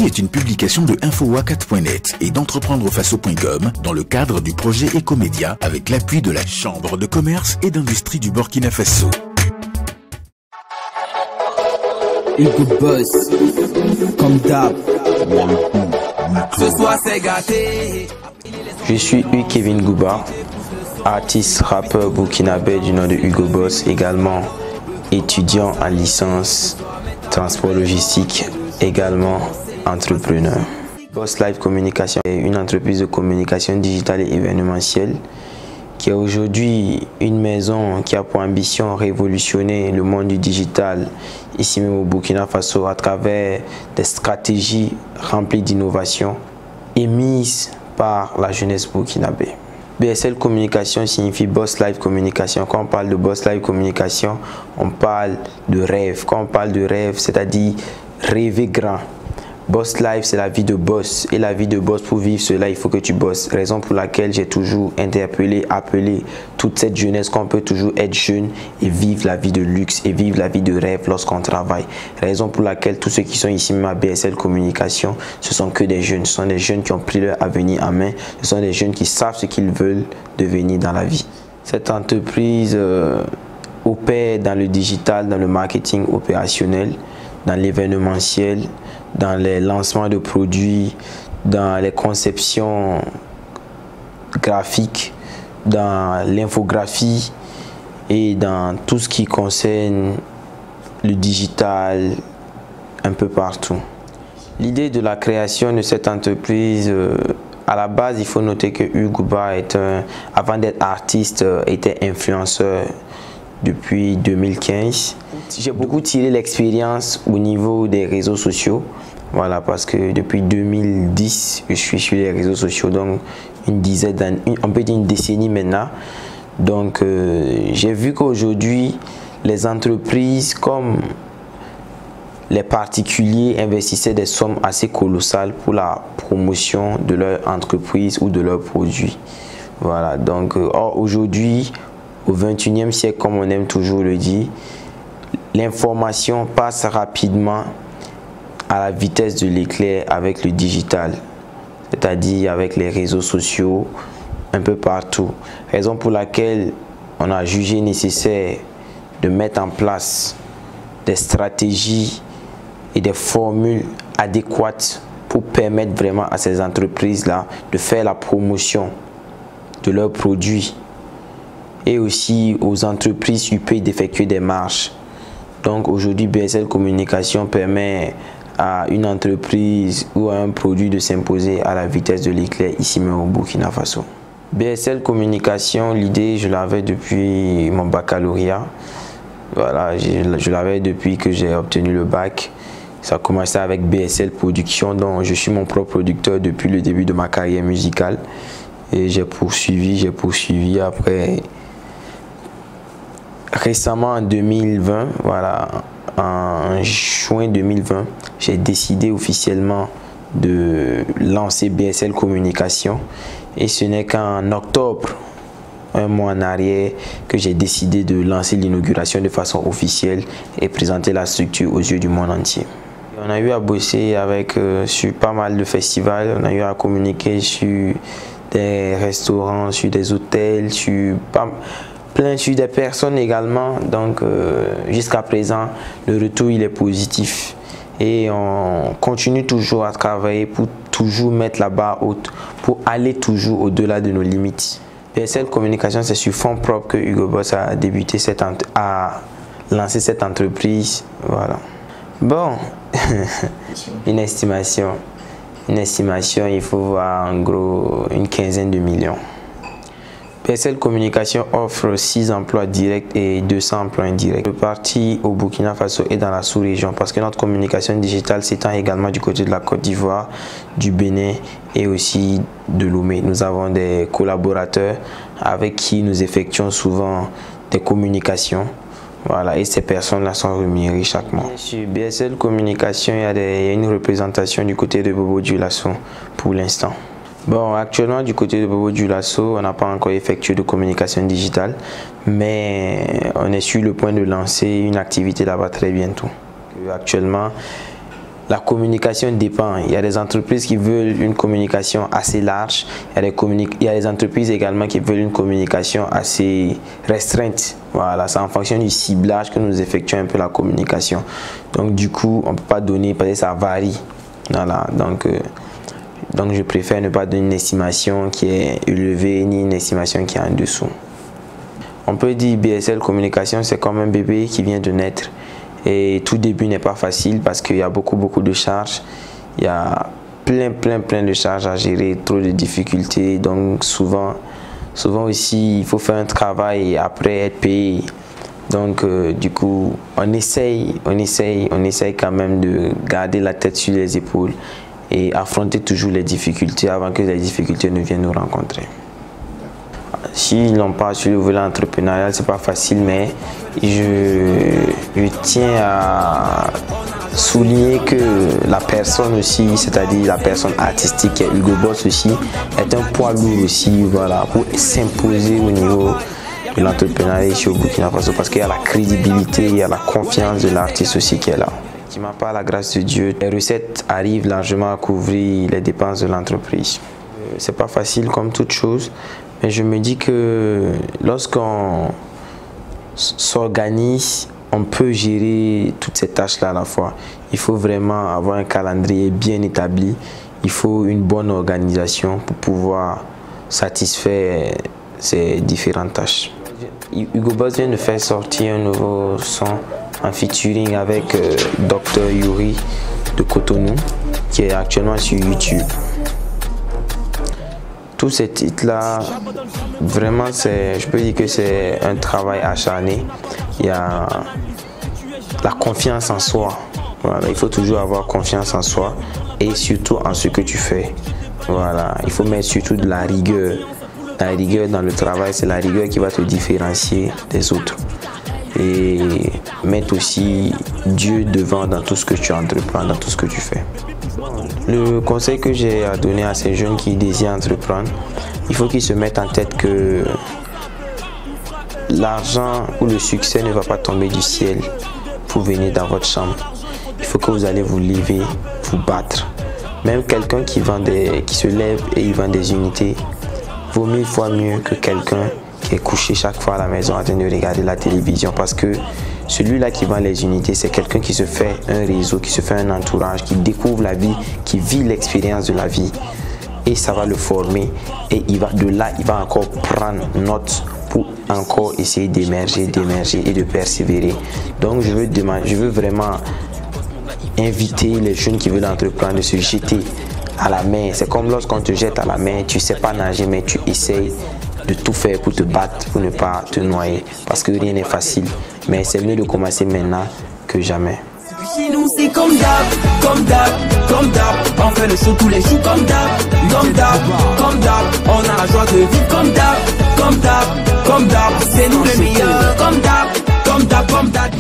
Ceci est une publication de infowacat.net et d'entreprendrefaso.com dans le cadre du projet Ecomédia avec l'appui de la Chambre de commerce et d'industrie du Burkina Faso. Hugo Boss, comme d'hab. Ce soir c'est gâté. Je suis Hugues Kevin Gouba, artiste rappeur burkinabé du nom de Hugo Boss, également étudiant en licence transport logistique, également entrepreneur. Boss Live Communication est une entreprise de communication digitale et événementielle qui est aujourd'hui une maison qui a pour ambition révolutionner le monde du digital ici même au Burkina Faso à travers des stratégies remplies d'innovation émises par la jeunesse burkinabé. BSL Communication signifie Boss Live Communication. Quand on parle de Boss Live Communication, on parle de rêve. Quand on parle de rêve, c'est-à-dire rêver grand. Boss Life, c'est la vie de boss. Et la vie de boss, pour vivre cela, il faut que tu bosses. Raison pour laquelle j'ai toujours appelé toute cette jeunesse qu'on peut toujours être jeune et vivre la vie de luxe et vivre la vie de rêve lorsqu'on travaille. Raison pour laquelle tous ceux qui sont ici même à BSL Communication, ce sont que des jeunes. Ce sont des jeunes qui ont pris leur avenir en main. Ce sont des jeunes qui savent ce qu'ils veulent devenir dans la vie. Cette entreprise opère dans le digital, dans le marketing opérationnel, dans l'événementiel, dans les lancements de produits, dans les conceptions graphiques, dans l'infographie et dans tout ce qui concerne le digital un peu partout. L'idée de la création de cette entreprise, à la base, il faut noter que Hugues Gouba, avant d'être artiste, était influenceur depuis 2015. J'ai beaucoup tiré l'expérience au niveau des réseaux sociaux. Voilà, parce que depuis 2010, je suis sur les réseaux sociaux, donc une dizaine d'années, on peut dire une décennie maintenant. Donc, j'ai vu qu'aujourd'hui, les entreprises comme les particuliers investissaient des sommes assez colossales pour la promotion de leur entreprise ou de leurs produits. Voilà, donc aujourd'hui, au 21e siècle, comme on aime toujours le dire, l'information passe rapidement à la vitesse de l'éclair avec le digital, c'est-à-dire avec les réseaux sociaux un peu partout. Raison pour laquelle on a jugé nécessaire de mettre en place des stratégies et des formules adéquates pour permettre vraiment à ces entreprises-là de faire la promotion de leurs produits et aussi aux entreprises UP d'effectuer des marches. Donc aujourd'hui, BSL Communication permet à une entreprise ou à un produit de s'imposer à la vitesse de l'éclair ici même au Burkina Faso. BSL Communication, l'idée, je l'avais depuis mon baccalauréat. Voilà, je l'avais depuis que j'ai obtenu le bac. Ça a commencé avec BSL Production, dont je suis mon propre producteur depuis le début de ma carrière musicale. Et j'ai poursuivi après. Récemment en 2020, voilà, en juin 2020, j'ai décidé officiellement de lancer BSL Communication. Et ce n'est qu'en octobre, un mois en arrière, que j'ai décidé de lancer l'inauguration de façon officielle et présenter la structure aux yeux du monde entier. On a eu à bosser sur pas mal de festivals, on a eu à communiquer sur des restaurants, sur des hôtels, sur des personnes également. Donc jusqu'à présent, le retour il est positif et on continue toujours à travailler pour toujours mettre la barre haute, pour aller toujours au-delà de nos limites. BSL Communication, c'est sur fonds propres que Hugo Boss a débuté lancé cette entreprise. Voilà. Bon, une estimation, il faut voir en gros une quinzaine de millions. BSL Communication offre 6 emplois directs et 200 emplois indirects. Répartis au Burkina Faso et dans la sous-région parce que notre communication digitale s'étend également du côté de la Côte d'Ivoire, du Bénin et aussi de Lomé. Nous avons des collaborateurs avec qui nous effectuons souvent des communications. Voilà, et ces personnes-là sont rémunérées chaque mois. Sur BSL Communication, il y a une représentation du côté de Bobo Dioulasso pour l'instant. Bon, actuellement, du côté de Bobo Dioulasso, on n'a pas encore effectué de communication digitale, mais on est sur le point de lancer une activité là-bas très bientôt. Actuellement, La communication dépend. Il y a des entreprises qui veulent une communication assez large. Il y a des entreprises également qui veulent une communication assez restreinte. Voilà, c'est en fonction du ciblage que nous effectuons un peu la communication. Donc du coup, on ne peut pas donner, parce que ça varie. Voilà, donc je préfère ne pas donner une estimation qui est élevée ni une estimation qui est en dessous. On peut dire BSL Communication, c'est comme un bébé qui vient de naître. Et tout début n'est pas facile parce qu'il y a beaucoup de charges. Il y a plein de charges à gérer, trop de difficultés. Donc souvent aussi, il faut faire un travail et après être payé. Donc du coup, on essaye quand même de garder la tête sur les épaules et affronter toujours les difficultés avant que les difficultés ne viennent nous rencontrer. Si l'on parle sur le volet entrepreneurial, c'est pas facile, mais je tiens à souligner que la personne aussi, c'est-à-dire la personne artistique, Hugo Boss aussi, est un poids lourd aussi, voilà, pour s'imposer au niveau de l'entrepreneuriat ici au Burkina Faso, parce qu'il y a la crédibilité, il y a la confiance de l'artiste aussi qui est là. Par la grâce de Dieu, les recettes arrivent largement à couvrir les dépenses de l'entreprise. C'est pas facile comme toute chose, mais je me dis que lorsqu'on s'organise, on peut gérer toutes ces tâches-là à la fois. Il faut vraiment avoir un calendrier bien établi. Il faut une bonne organisation pour pouvoir satisfaire ces différentes tâches. Hugo Boss vient de faire sortir un nouveau son en featuring avec Dr Yuri de Cotonou, qui est actuellement sur YouTube. Tous ces titres-là, vraiment, je peux dire que c'est un travail acharné. Il y a la confiance en soi. Voilà, il faut toujours avoir confiance en soi et surtout en ce que tu fais. Voilà, il faut mettre surtout de la rigueur. La rigueur dans le travail, c'est la rigueur qui va te différencier des autres. Et mettre aussi Dieu devant dans tout ce que tu entreprends, dans tout ce que tu fais. Le conseil que j'ai à donner à ces jeunes qui désirent entreprendre, il faut qu'ils se mettent en tête que l'argent ou le succès ne va pas tomber du ciel pour venir dans votre chambre. Il faut que vous allez vous lever, vous battre. Même quelqu'un qui se lève et il vend des unités vaut 1000 fois mieux que quelqu'un qui est couché chaque fois à la maison en train de regarder la télévision, parce que celui-là qui vend les unités, c'est quelqu'un qui se fait un réseau, qui se fait un entourage, qui découvre la vie, qui vit l'expérience de la vie, et ça va le former, et de là il va encore prendre note pour encore essayer d'émerger et de persévérer. Donc je veux vraiment inviter les jeunes qui veulent entreprendre de se jeter à la mer. C'est comme lorsqu'on te jette à la mer, tu ne sais pas nager, mais tu essayes de tout faire pour te battre, pour ne pas te noyer, parce que rien n'est facile, mais c'est mieux de commencer maintenant que jamais. Chez nous c'est comme d'hab, on fait le show tous les jours comme d'hab, on a la joie de vivre comme d'hab, c'est nous les meilleurs, comme d'hab.